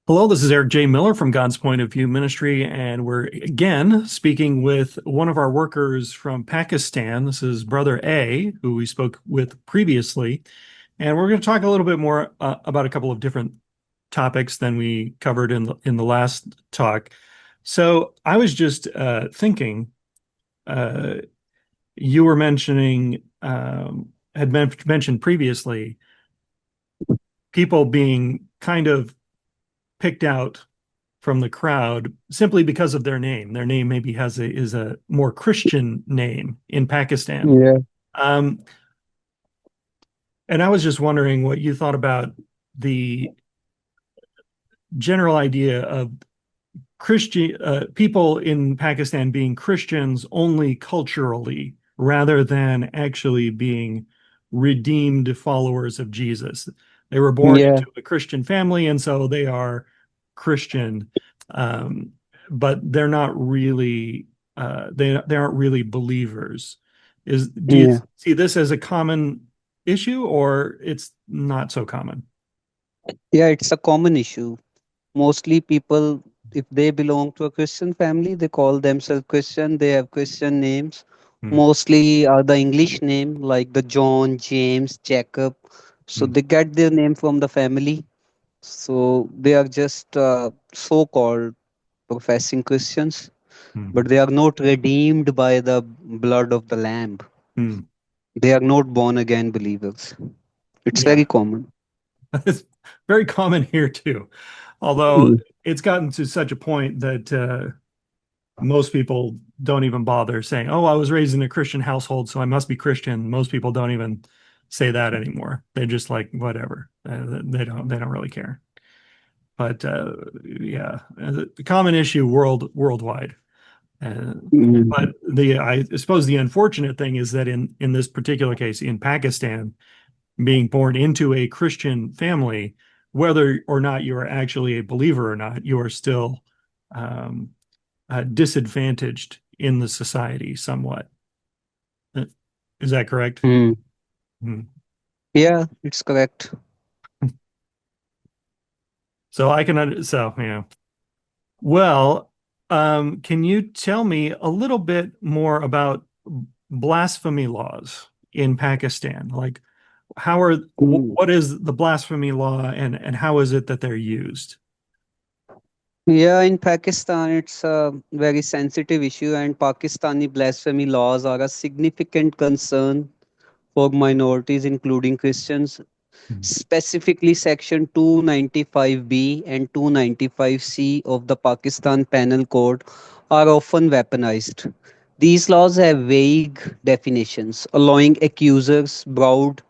Hello, this is Eric J. Miller from God's Point of View Ministry, and we're again speaking with one of our workers from Pakistan. This is Brother A, who we spoke with previously, and we're going to talk a little bit more about a couple of different topics than we covered in the last talk. So I was just thinking, uh, you were mentioning mentioned previously people being kind of picked out from the crowd simply because of their name. Their name maybe is a more Christian name in Pakistan. Yeah, Um, and I was just wondering what you thought about the general idea of Christian people in Pakistan being Christians only culturally rather than actually being redeemed followers of Jesus. They were born yeah, into a Christian family, and so they are Christian, um, but they're not really they aren't really believers. Do you yeah. see this as a common issue, or it's not so common? Yeah, it's a common issue. Mostly people, if they belong to a Christian family, they call themselves Christian. They have Christian names. Hmm. Mostly are the English name like the John, James, Jacob. So Hmm. they get their name from the family. So they are just so-called professing Christians, but Hmm. they are not redeemed by the blood of the Lamb. Hmm. They are not born again believers. It's Yeah. very common. It's very common here too. Although it's gotten to such a point that most people don't even bother saying, "Oh, I was raised in a Christian household, so I must be Christian." Most people don't even say that anymore. They just like whatever. They don't really care. But yeah, a common issue worldwide. Uh, Mm. but I suppose the unfortunate thing is that in this particular case in Pakistan, being born into a Christian family, whether or not you are actually a believer or not, you are still um, disadvantaged in the society somewhat. Uh, Is that correct? Mm. Hmm. Yeah, it's correct. So I can, so yeah. Well, can you tell me a little bit more about blasphemy laws in Pakistan? Like, Mm. what is the blasphemy law and how is it that they're used? Yeah, in Pakistan, it's a very sensitive issue, and Pakistani blasphemy laws are a significant concern for minorities, including Christians. Specifically, Section 295B and 295C of the Pakistan Penal Code are often weaponized. These laws have vague definitions, allowing accusers broad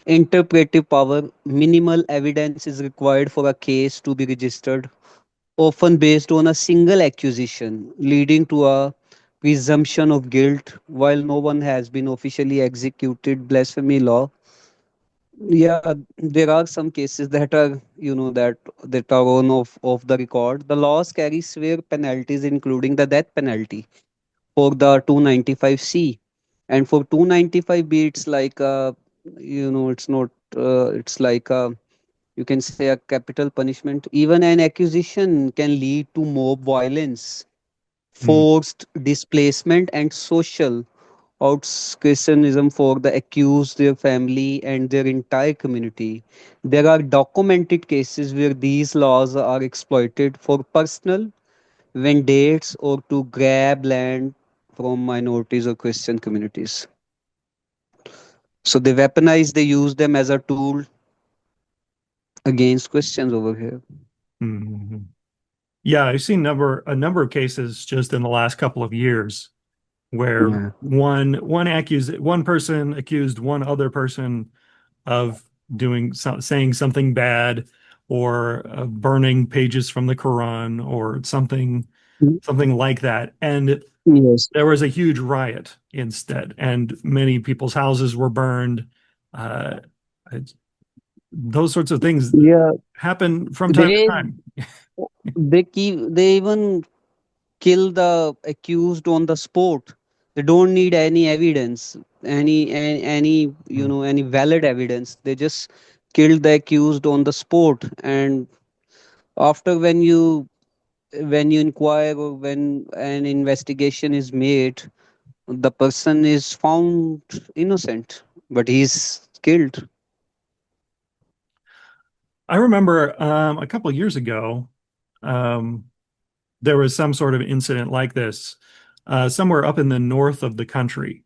interpretive power. Minimal evidence is required for a case to be registered, often based on a single accusation, leading to a presumption of guilt. While no one has been officially executed, blasphemy law, yeah, there are some cases that are, that are on of the record. The laws carry severe penalties, including the death penalty for the 295C, and for 295B, it's like it's not, it's like you can say a capital punishment. Even an accusation can lead to mob violence, Hmm. forced displacement, and social ostracism for the accused, their family, and their entire community. There are documented cases where these laws are exploited for personal vendettas or to grab land from minorities or Christian communities. So they use them as a tool against Christians over here. Hmm. Yeah, I've seen a number of cases just in the last couple of years where Yeah. one person accused one other person of saying something bad or burning pages from the Quran or something like that, and Yes. there was a huge riot instead, and many people's houses were burned. Uh, it's- those sorts of things Yeah. happen from time to They time. they even kill the accused on the spot. They don't need any evidence, any any valid evidence. They just killed the accused on the spot, and After when you inquire or when an investigation is made, the person is found innocent, but he's killed. I remember a couple of years ago, um, there was some sort of incident like this somewhere up in the north of the country.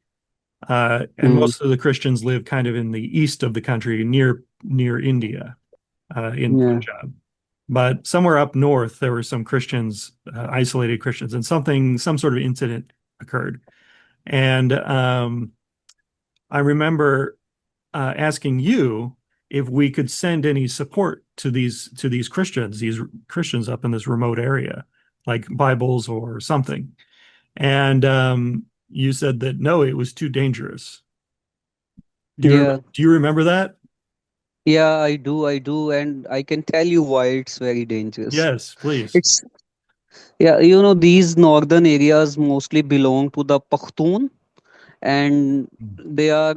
And Mm, most of the Christians live kind of in the east of the country, near India, in yeah, Punjab. But somewhere up north, there were some Christians, isolated Christians, and some sort of incident occurred. And I remember asking you if we could send any support to these Christians up in this remote area, like Bibles or something. And you said that no, it was too dangerous. yeah, Do you remember that? yeah. I do, and I can tell you why it's very dangerous. Yes, please. It's Yeah, these northern areas mostly belong to the Pakhtun, and they are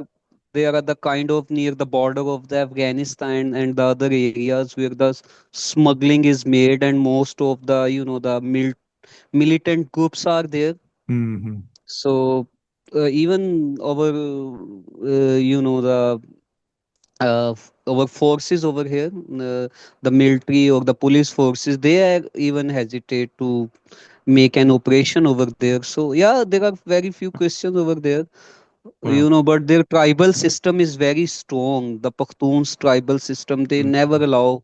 they are at the kind of near the border of the Afghanistan and the other areas where the smuggling is made, and most of the the militant groups are there. Hmm. So even our our forces over here, the military or the police forces, they are even hesitate to make an operation over there. So yeah, there are very few Christians over there, Wow. but their tribal system is very strong. The Pakhtuns tribal system, they never allow,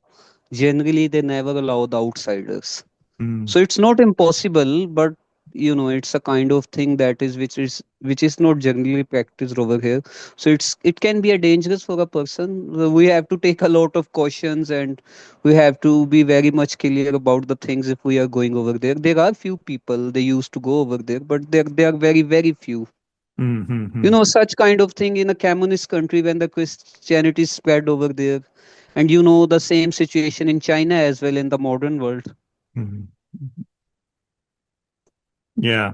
generally they never allow the outsiders. Mm-hmm. So it's not impossible, but it's a kind of thing that is which is not generally practiced over here. So it can be a dangerous for a person. We have to take a lot of cautions, and we have to be very much clear about the things if we are going over there. There are few people they used to go over there, but they are very very few. Mm-hmm. Such kind of thing in a communist country when the Christianity spread over there, and the same situation in China as well in the modern world. Hmm. Yeah,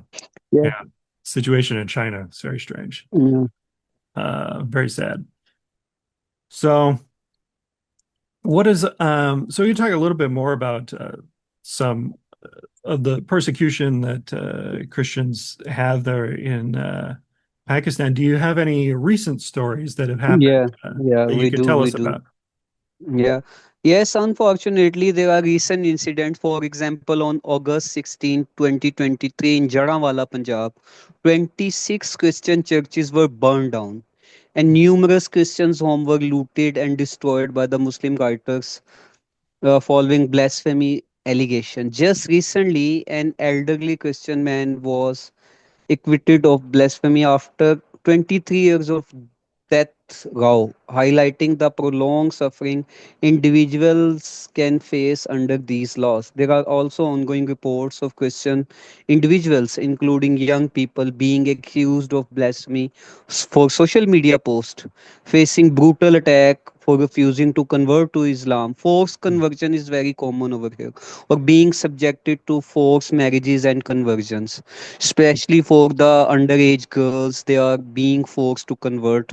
Yeah. yeah. Situation in China is very strange. Yeah. Very sad. So, so you talk a little bit more about some of the persecution that Christians have there in Pakistan. Do you have any recent stories that have happened Yeah, yeah, that you we could do, tell we us do. about? Yeah. Yes, unfortunately, there are recent incidents. For example, on August 16, 2023, in Jaranwala, Punjab, 26 Christian churches were burned down, and numerous Christians' homes were looted and destroyed by the Muslim rioters following blasphemy allegation. Just recently, an elderly Christian man was acquitted of blasphemy after 23 years of death row, highlighting the prolonged suffering individuals can face under these laws. There are also ongoing reports of Christian individuals, including young people, being accused of blasphemy for social media posts, facing brutal attack for refusing to convert to Islam. Forced conversion is very common over here, or being subjected to forced marriages and conversions, especially for the underage girls. They are being forced to convert.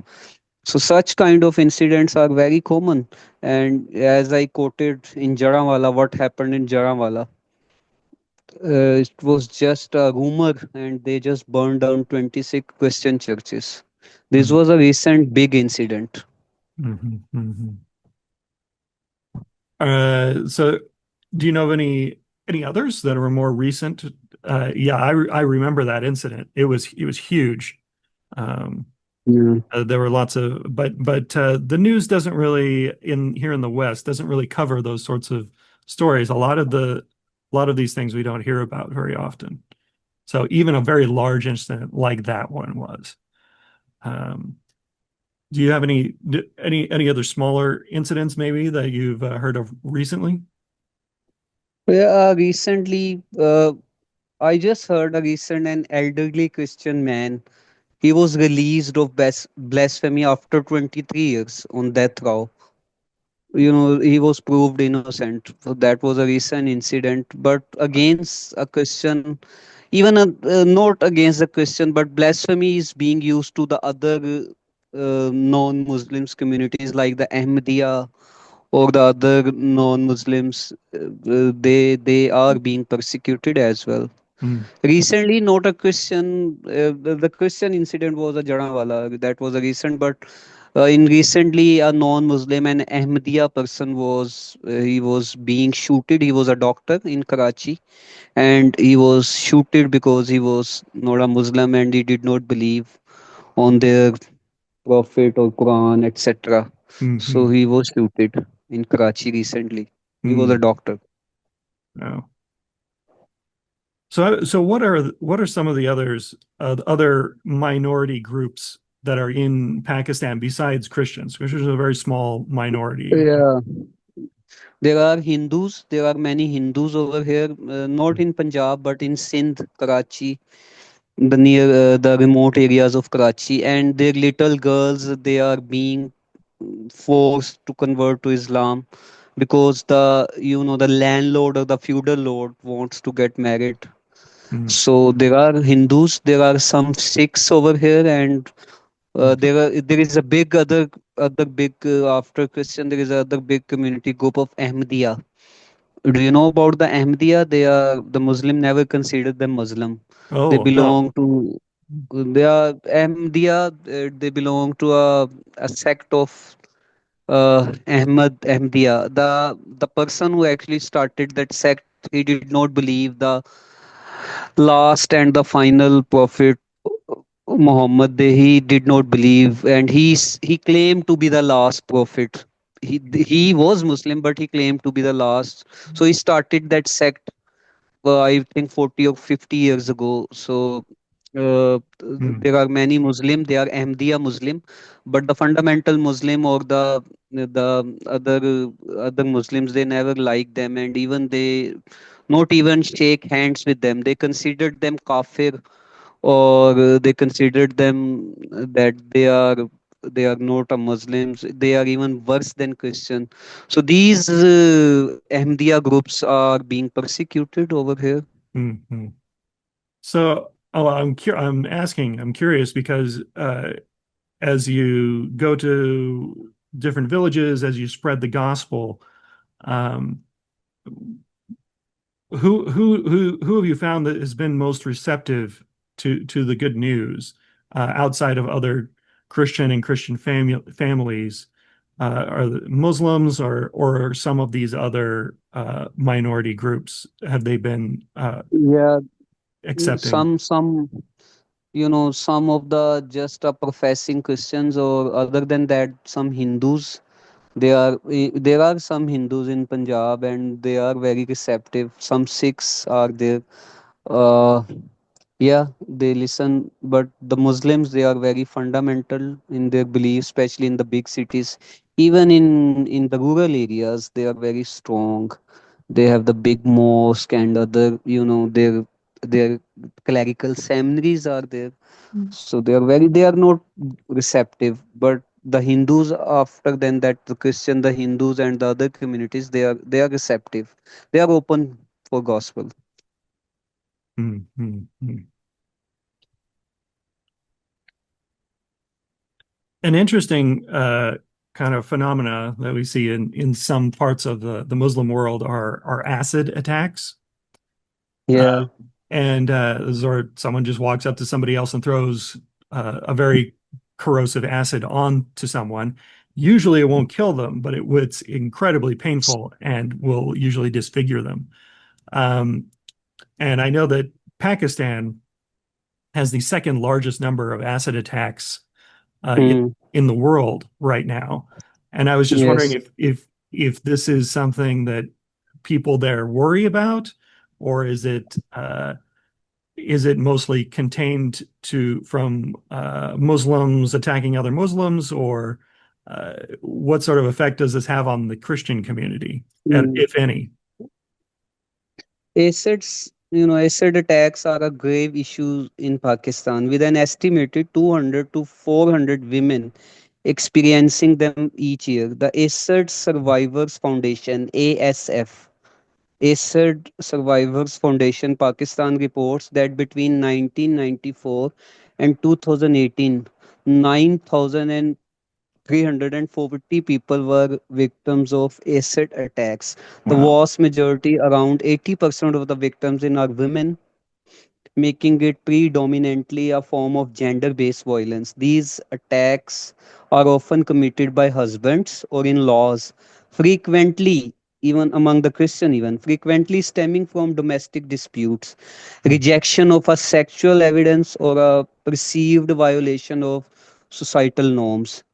So such kind of incidents are very common. And as I quoted in Jaranwala, what happened in Jaranwala, it was just a rumor, and they just burned down 26 Christian churches. This was a recent big incident. Mm-hmm. Hmm. So do you know of any others that are more recent? Yeah, I remember that incident. It was huge. Um, Yeah. there were lots of, but the news doesn't really in here in the West doesn't really cover those sorts of stories. A lot of these things we don't hear about very often. So even a very large incident like that one was. Um, do you have any other smaller incidents maybe that you've heard of recently? Yeah, recently, I just heard a recent an elderly Christian man. He was released of blasphemy after 23 years on death row. He was proved innocent. So that was a recent incident. But against a Christian, even not against the Christian, but blasphemy is being used to the other non-Muslims communities like the Ahmadiyya or the other non-Muslims, they are being persecuted as well. Mm, Recently, not a Christian. The Christian incident was a Jaranwala. That was a recent, but in recently a non-Muslim and Ahmadiyya person was he was being shooted. He was a doctor in Karachi, and he was shooted because he was not a Muslim and he did not believe on their Prophet or Quran, etc. mm, So mm, he was shooted in Karachi recently. He was a mm. doctor. Oh. So what are some of the other minority groups that are in Pakistan besides Christians? Christians are a very small minority. Yeah, there are Hindus. There are many Hindus over here, not in Punjab, but in Sindh, Karachi, the remote areas of Karachi, and their little girls they are being forced to convert to Islam because the landlord or the feudal lord wants to get married. Mm, So there are Hindus, there are some Sikhs over here, and there is a big other big after Christian there is other big community group of Ahmadiyya. Do you know about the Ahmadiyya? They are the Muslim never considered them Muslim. They oh, no. belong to they are Ahmadiyya. They belong to a sect of Ahmadiyya. The person who actually started that sect, he did not believe the last and the final prophet Muhammad. He did not believe, and he claimed to be the last prophet. He was Muslim, but he claimed to be the last. So he started that sect, I think 40 or 50 years ago. So Mm, there are many Muslim. They are Ahmadiyya Muslim, but the fundamental Muslim or the other Muslims they never like them, and even they not even shake hands with them. They considered them kafir, or they considered them that they are not a Muslims. They are even worse than Christian. So these Ahmadiyya groups are being persecuted over here. mm, mm. So, I'm curious because as you go to different villages, as you spread the gospel, um, who have you found that has been most receptive to the good news outside of other Christian and Christian families? Are the Muslims or some of these other minority groups have they been Yeah, accepting? some of the just professing Christians, or other than that, some Hindus. There are some Hindus in Punjab, and they are very receptive. Some Sikhs are there. Uh, yeah, they listen, but the Muslims they are very fundamental in their beliefs, especially in the big cities. Even in the rural areas, they are very strong. They have the big mosque and other, their clerical seminaries are there. So they are not receptive. But the Hindus, after then that the Christian, the Hindus and the other communities, they are receptive. They are open for gospel. Mm, mm, mm. An interesting kind of phenomena that we see in some parts of the Muslim world are acid attacks. Yeah. And or someone just walks up to somebody else and throws a very corrosive acid onto someone. Usually it won't kill them, but it's incredibly painful and will usually disfigure them. Um, and I know that Pakistan has the second largest number of acid attacks Hmm. in the world right now. And I was just wondering Yes. if this is something that people there worry about, or is it mostly contained to from Muslims attacking other Muslims, or what sort of effect does this have on the Christian community, Hmm. if any? Acid attacks are a grave issue in Pakistan, with an estimated 200 to 400 women experiencing them each year. The Acid Survivors Foundation, ASF, Acid Survivors Foundation Pakistan reports that between 1994 and 2018, 9,000 340 people were victims of acid attacks. The Wow. vast majority, around 80% of the victims in are women, making it predominantly a form of gender based violence. These attacks are often committed by husbands or in laws, frequently, even among the Christian, even frequently stemming from domestic disputes, rejection of a sexual evidence, or a perceived violation of societal norms.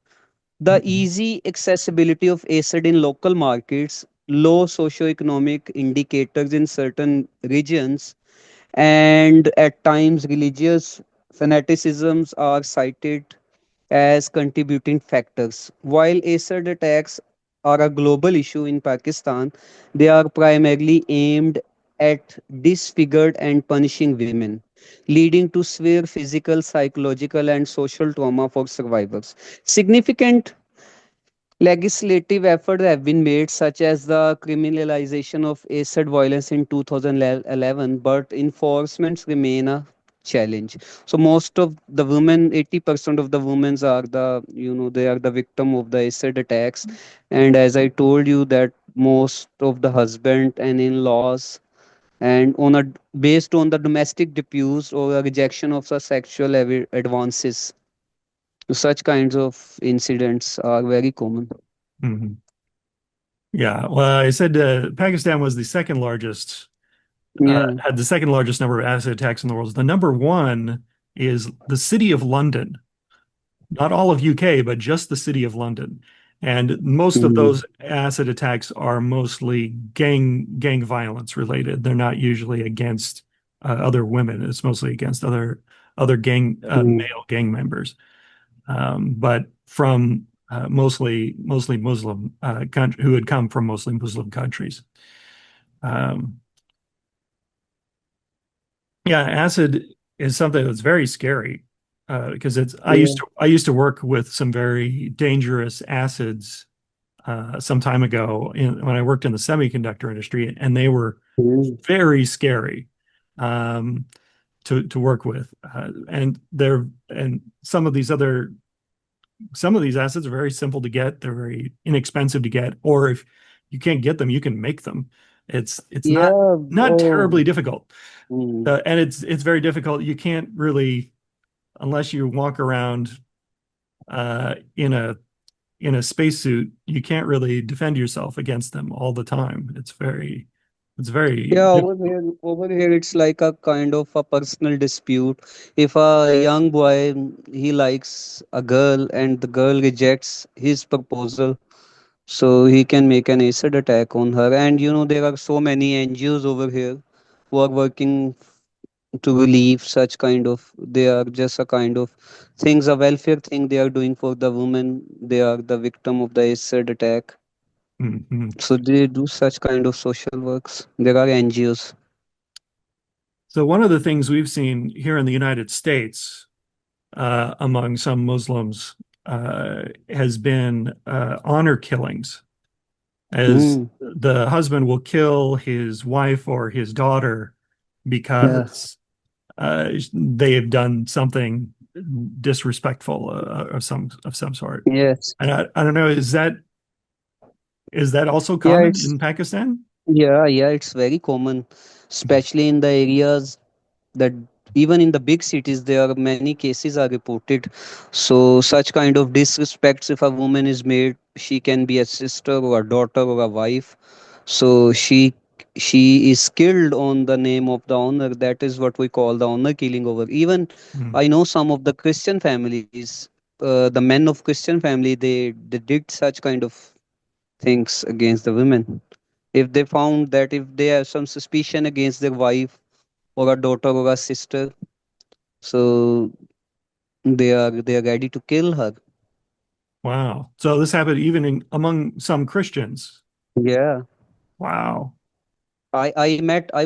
The Mhm. easy accessibility of acid in local markets, low socioeconomic indicators in certain regions, and at times religious fanaticisms are cited as contributing factors. While acid attacks are a global issue in Pakistan, they are primarily aimed at disfigured and punishing women, leading to severe physical, psychological, and social trauma for survivors. Significant legislative efforts have been made, such as the criminalization of acid violence in 2011, but enforcements remain a challenge. So most of the women, 80% of the women are they are the victim of the acid attacks. And as I told you that most of the husband and in-laws, and on a based on the domestic disputes or a rejection of the sexual advances, such kinds of incidents are very common. Mhm. Yeah. Well, I said Pakistan was the second largest, Yeah. had the second largest number of acid attacks in the world. The number one is the city of London, not all of UK, but just the city of London. And most of Mm, those acid attacks are mostly gang violence related. They're not usually against other women. It's mostly against other gang mm. male gang members. But from mostly Muslim who had come from mostly Muslim countries. Um, yeah, acid is something that's very scary because it's Yeah. I used to work with some very dangerous acids some time ago when I worked in the semiconductor industry, and they were Mm. very scary um, to work with. And some of these acids are very simple to get. They're very inexpensive to get, or if you can't get them, you can make them. It's Yeah. not Oh. terribly difficult, Mm. and it's very difficult. You can't really unless you walk around uh, in a in a spacesuit, you can't really defend yourself against them all the time. It's very Yeah, difficult. over here, it's like a kind of a personal dispute. If a young boy he likes a girl and the girl rejects his proposal, so he can make an acid attack on her. And there are so many NGOs over here who are working to relieve such kind of. They are just a kind of things, a welfare thing they are doing for the women. They are the victim of the acid attack. Mhm. So they do such kind of social works. There are NGOs. So one of the things we've seen here in the United States among some Muslims has been honor killings, as Mm, the husband will kill his wife or his daughter yeah. because they have done something disrespectful of some sort. Yes. And I don't know, is that also Yeah, common it's in Pakistan? yeah, it's very common, especially in the areas that even in the big cities there are many cases are reported. So such kind of disrespects, if a woman is made, she can be a sister or a daughter or a wife. So she is killed on the name of the honor. That is what we call the honor killing over. Even Mm, I know some of the Christian families, the men of Christian family, they did such kind of things against the women. If they found that if they have some suspicion against their wife or a daughter or a sister, so they are ready to kill her. wow. So this happened even among some Christians. Yeah. Wow. I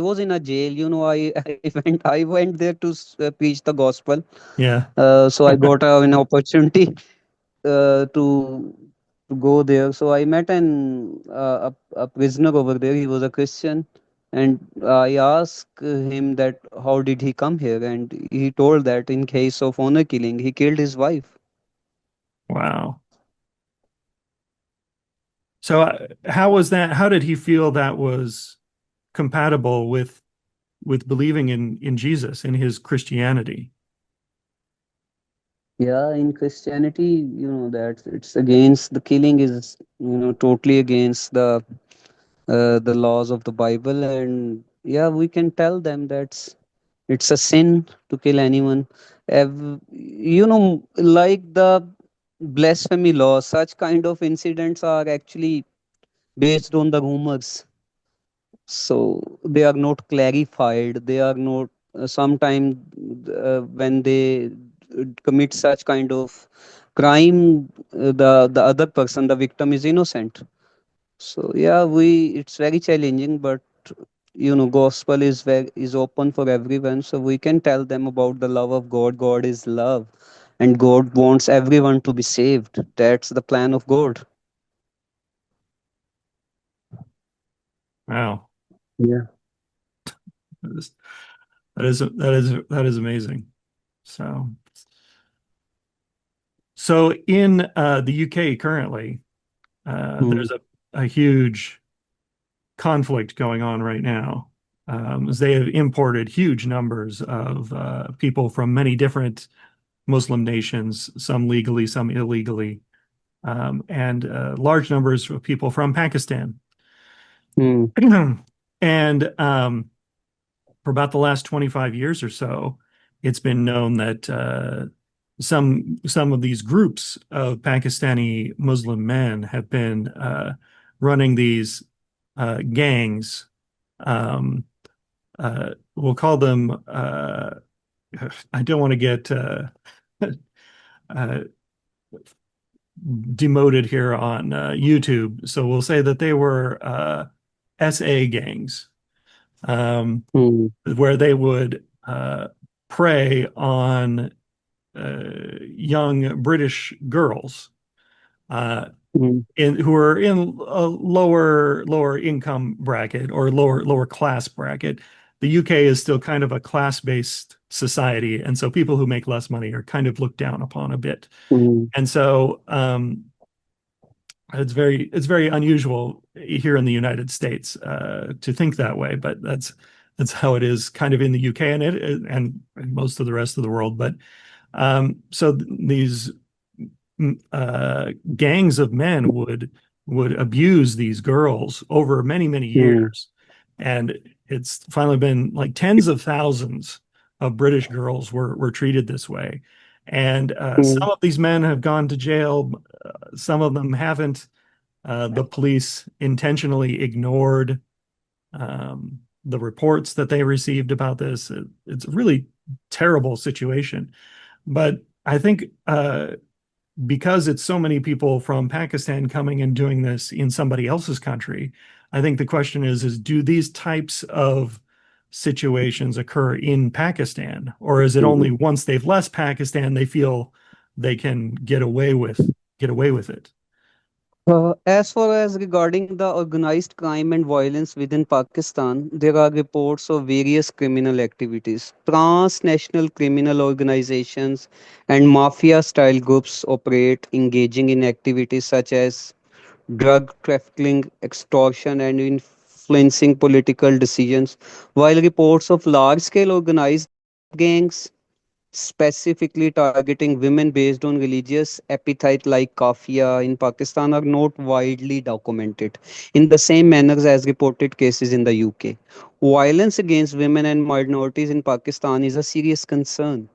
was in a jail, I went there to preach the gospel. Yeah. So I got an opportunity to go there. So I met a prisoner over there. He was a Christian, and I asked him that how did he come here, and he told that in case of honor killing, he killed his wife. Wow. So how was that? How did he feel that was compatible with believing in Jesus, in his Christianity? Yeah, in Christianity, that it's against the killing is, totally against the laws of the Bible, and yeah, we can tell them that's it's a sin to kill anyone. Like the blasphemy law, such kind of incidents are actually based on the rumors, so they are not clarified. They are not sometimes when they commit such kind of crime, the other person, the victim, is innocent. So yeah, we it's very challenging, but gospel is open for everyone, so we can tell them about the love of God. God is love, and God wants everyone to be saved. That's the plan of God. Wow. Yeah. That is that is amazing. So so in the UK currently, Mm, there's a huge conflict going on right now. As they have imported huge numbers of people from many different Muslim nations, some legally, some illegally, and large numbers of people from Pakistan. mm, And for about the last 25 years or so, it's been known that some of these groups of Pakistani Muslim men have been running these gangs. Um, we'll call them. I don't want to get uh, demoted here on YouTube, so we'll say that they were SA gangs, mm, where they would prey on young British girls uh, mm, who are in a lower income bracket or lower class bracket. The UK is still kind of a class-based society, and so people who make less money are kind of looked down upon a bit. mm, And so it's very unusual here in the United States to think that way, but that's how it is kind of in the UK and most of the rest of the world. But so these gangs of men would abuse these girls over many mm, years, and it's finally been like tens of thousands of British girls were treated this way, and some mm, of these men have gone to jail, some of them haven't. The police intentionally ignored the reports that they received about this. It's a really terrible situation, but I think because it's so many people from Pakistan coming and doing this in somebody else's country, I think the question is do these types of situations occur in Pakistan, or is it only mm. once they've left Pakistan they feel they can get away with it? As far as regarding the organized crime and violence within Pakistan, there are reports of various criminal activities. Transnational criminal organizations and mafia style groups operate, engaging in activities such as drug trafficking, extortion, and influencing political decisions. While reports of large scale organized gangs specifically targeting women based on religious appetite like kafia in Pakistan are not widely documented in the same manners as reported cases in the UK. Violence against women and minorities in Pakistan is a serious concern.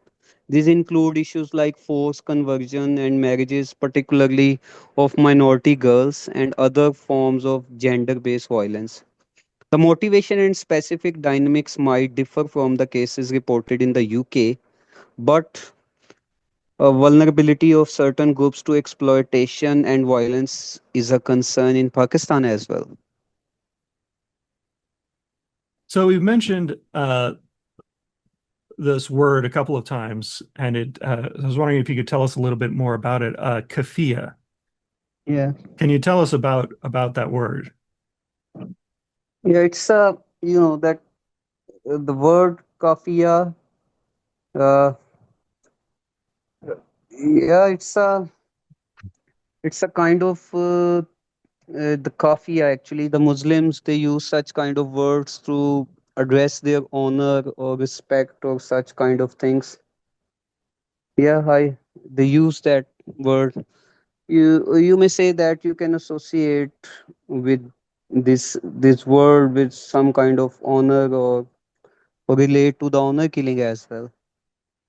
These include issues like forced conversion and marriages, particularly of minority girls, and other forms of gender based violence. The motivation and specific dynamics might differ from the cases reported in the UK, but a vulnerability of certain groups to exploitation and violence is a concern in Pakistan as well. So we've mentioned this word a couple of times, and I was wondering if you could tell us a little bit more about it. Kafia. Yeah. Can you tell us about that word? Yeah, it's that the word kafia. Uh, yeah, it's a kind of The kafia, actually, the Muslims, they use such kind of words to address their honor or respect or such kind of things. Yeah, hi. They use that word. You may say that you can associate with this word with some kind of honor, or relate to the honor killing as well.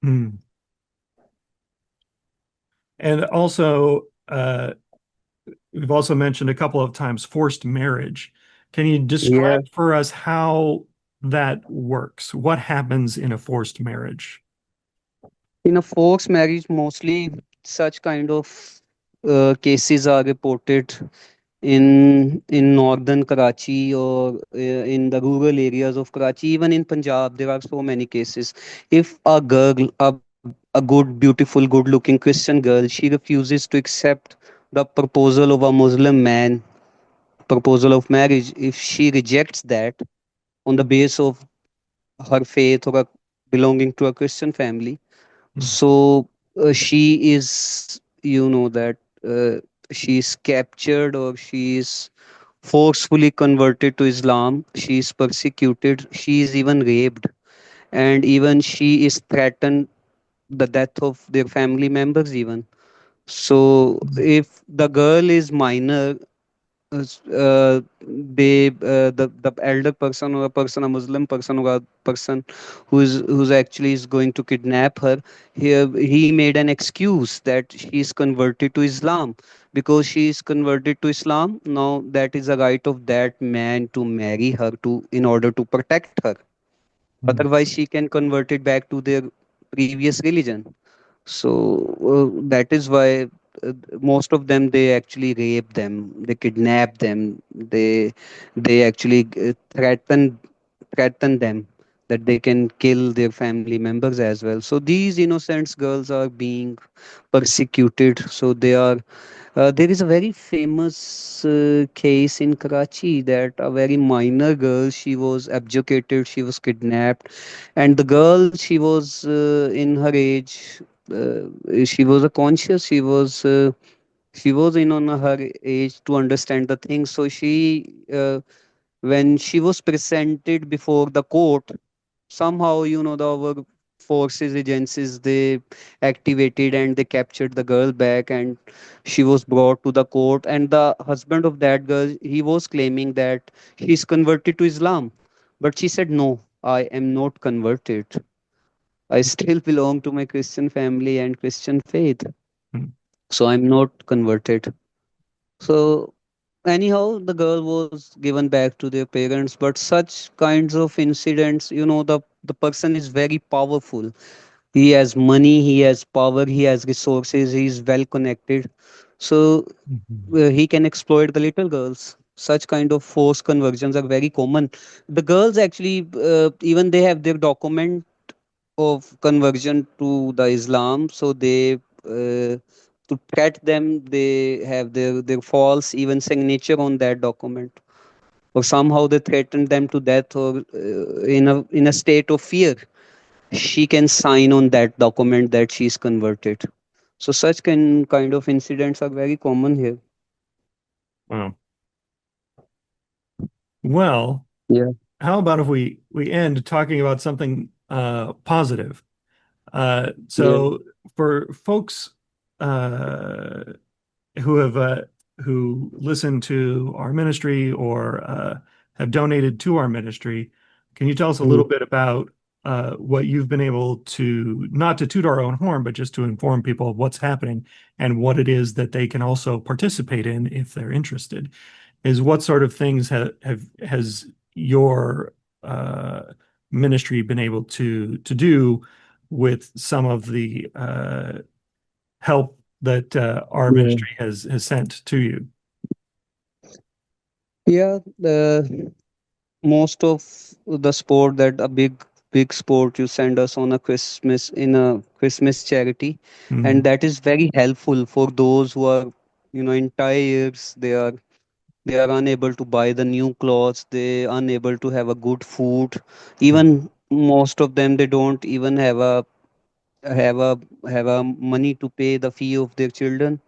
Hmm. And also, we've also mentioned a couple of times forced marriage. Can you Yeah. describe for us how that works? What happens in a forced marriage? In a forced marriage, mostly such kind of cases are reported in northern Karachi, or in the rural areas of Karachi. Even in Punjab, there are so many cases. If a girl, a good, beautiful, good-looking Christian girl, she refuses to accept the proposal of a Muslim man, proposal of marriage, if she rejects that on the base of her faith or belonging to a Christian family, Hmm. so she is, that she is captured, or she is forcefully converted to Islam. She is persecuted. She is even raped, and even she is threatened the death of their family members. Even so, if the girl is minor, the elder person, or a person, a Muslim person, or a person who's actually is going to kidnap her, he made an excuse that she is converted to Islam. Because she is converted to Islam, now that is a right of that man to marry her, to in order to protect her. Hmm. Otherwise she can convert it back to their previous religion. So that is why most of them, they actually rape them, they kidnap them, they actually threaten them that they can kill their family members as well. So these innocent girls are being persecuted. So they are there is a very famous case in Karachi, that a very minor girl, she was abjugated, she was kidnapped, and the girl, she was in her age, she was a conscious, she was in on her age to understand the things. So when she was presented before the court, somehow, our forces agencies, they activated and they captured the girl back, and she was brought to the court. And the husband of that girl, he was claiming that he's converted to Islam, but she said, no, I am not converted. I still belong to my Christian family and Christian faith, Hmm. so I'm not converted. So anyhow, the girl was given back to their parents. But such kinds of incidents, the person is very powerful. He has money, he has power, he has resources, he is well connected. So Mhm. he can exploit the little girls. Such kind of forced conversions are very common. The girls actually, even they have their document of conversion to the Islam. So they, to threat them, they have their false even signature on that document, or somehow they threaten them to death, or in a state of fear, she can sign on that document that she is converted. So such kind of incidents are very common here. Wow. Well, Yeah. how about if we end talking about something positive? Yeah. So for folks uh, who have who listen to our ministry or have donated to our ministry, can you tell us a Mm. little bit about what you've been able to, not to toot our own horn, but just to inform people of what's happening and what it is that they can also participate in if they're interested? Is what sort of things have has your uh, ministry been able to do with some of the help that our Yeah. ministry has sent to you? Yeah. Most of the sport, that a big sport, you send us on a Christmas, in a Christmas charity, and Mhm. that is very helpful for those who are, entire years, they are unable to buy the new clothes, they unable to have a good food. Even most of them, they don't even have a have a money to pay the fee of their children.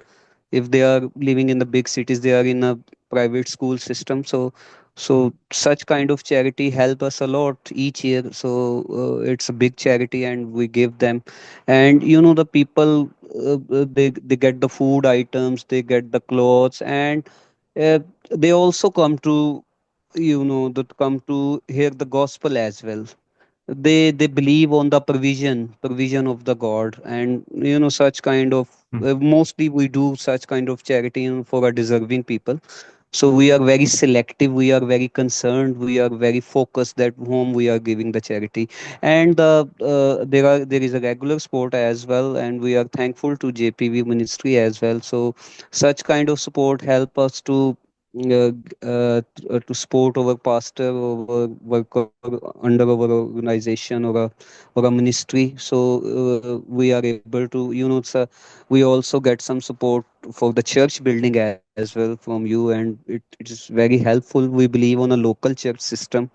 If they are living in the big cities, they are in a private school system. So such kind of charity help us a lot each year. So it's a big charity, and we give them. And the people, they get the food items, they get the clothes, and uh, they also come to, that come to hear the gospel as well. They believe on the provision of the god. And such kind of, Mhm. mostly we do such kind of charity, for our deserving people. So we are very selective, we are very concerned, we are very focused that whom we are giving the charity. And there is a regular support as well, and we are thankful to JPV ministry as well. So such kind of support help us to support our pastor or worker under our organization, or a ministry. So we are able to, we also get some support for the church building as well from you, and it is very helpful. We believe on a local church system.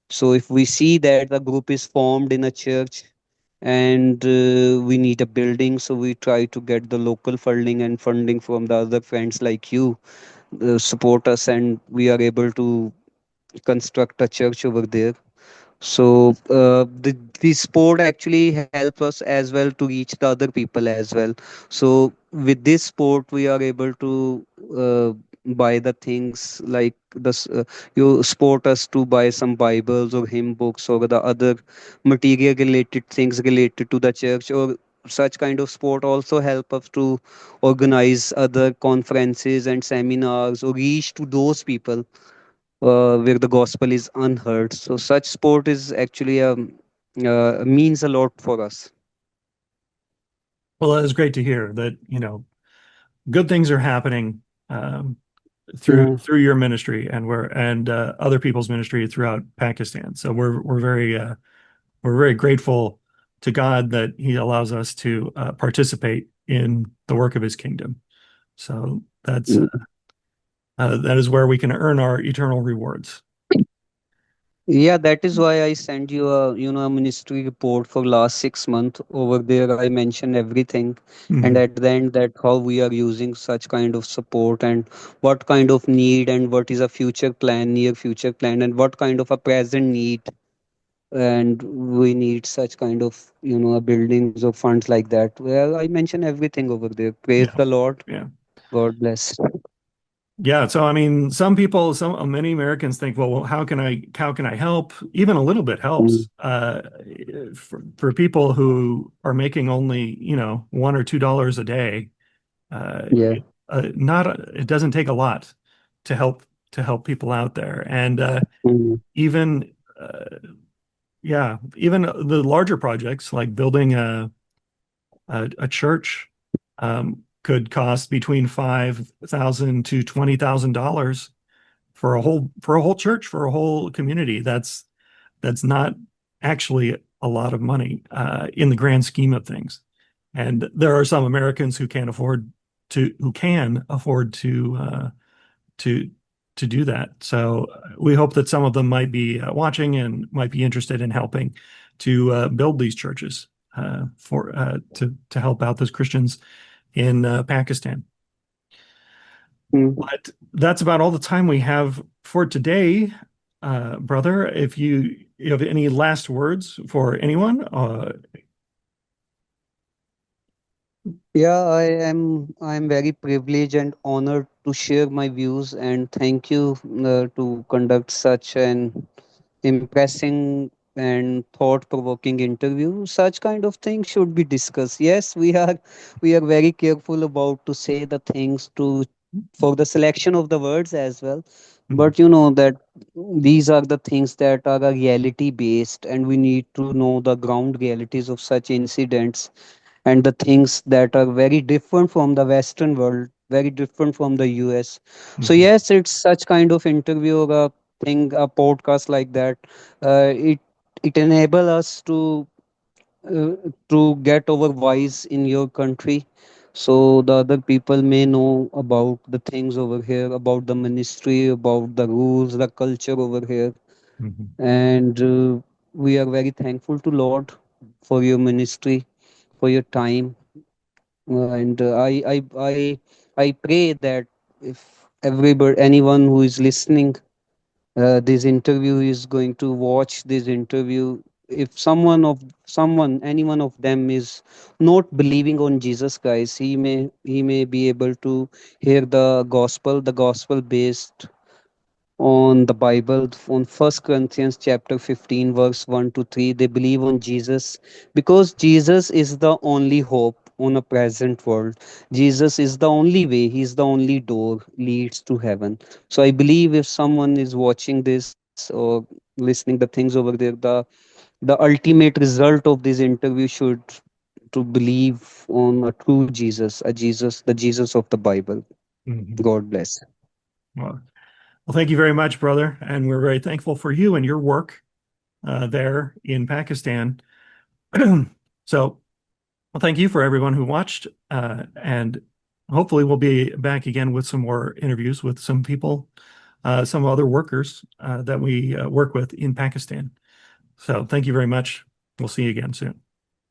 So if we see that the group is formed in a church, and we need a building, so we try to get the local funding from the other friends like you, support us, and we are able to construct a church over there. So the sport actually help us as well to reach the other people as well. So with this sport we are able to buy the things like you support us to buy some bibles or hymn books or the other material related things related to the church. Or such kind of sport also help us to organize other conferences and seminars, or reach to those people where the gospel is unheard. So such sport is actually means a lot for us. Well, that is great to hear that, good things are happening through Yeah. through your ministry and other people's ministry throughout Pakistan. So we're very grateful to God that He allows us to participate in the work of His kingdom. So that is where we can earn our eternal rewards. Yeah, that is why I sent you a ministry report for last 6 months. Over there I mentioned everything, and Mhm. at the end that how we are using such kind of support, and what kind of need, and what is a future plan, near future plan, and what kind of a present need. And we need such kind of, buildings or funds like that. Well, I mentioned everything over there. Praise Yeah, the Lord. yeah. God bless. Yeah, so I mean, many Americans think, well, how can I help? Even a little bit Mm, helps. For people who are making only, $1 or $2 a day, uh, yeah. not it doesn't take a lot to help people out there. And Mm, even yeah, even the larger projects like building a church could cost between $5,000 to $20,000 for a whole church, for a whole community. That's not actually a lot of money in the grand scheme of things. And there are some Americans who can afford to to do that. So we hope that some of them might be watching and might be interested in helping to build these churches for to help out those Christians in Pakistan. mm. But that's about all the time we have for today, brother. If you have any last words for anyone, Yeah, I'm very privileged and honored to share my views, and thank you to conduct such an impressing and thought-provoking interview. Such kind of things should be discussed. Yes, we are very careful about to say the things to for the selection of the words as well. mhm, But you know that these are the things that are reality based, and we need to know the ground realities of such incidents, and the things that are very different from the Western world, very different from the US. So mhm, yes, it's such kind of interview or a thing, a podcast like that. It enable us uh, to get our voice in your country, so the other people may know about the things over here, about the ministry, about the rules, the culture over here. mhm, And we are very thankful to Lord for your ministry, for your time. And I pray that if everybody, anyone who is listening, this interview is going to watch this interview. If someone, any one of them is not believing on Jesus Christ, he may be able to hear the gospel based on the Bible, on First Corinthians chapter 15, verse 1 to 3. They believe on Jesus because Jesus is the only hope on a present world. Jesus is the only way, He's the only door leads to heaven. So I believe if someone is watching this or listening the things over there, the ultimate result of this interview should to believe on a true Jesus, a Jesus, the Jesus of the Bible. Mhm. God bless. Well, well, thank you very much, brother. And we're very thankful for you and your work there in Pakistan. So, well, thank you for everyone who watched. And hopefully, we'll be back again with some more interviews with some people, some other workers that we work with in Pakistan. So, thank you very much. We'll see you again soon.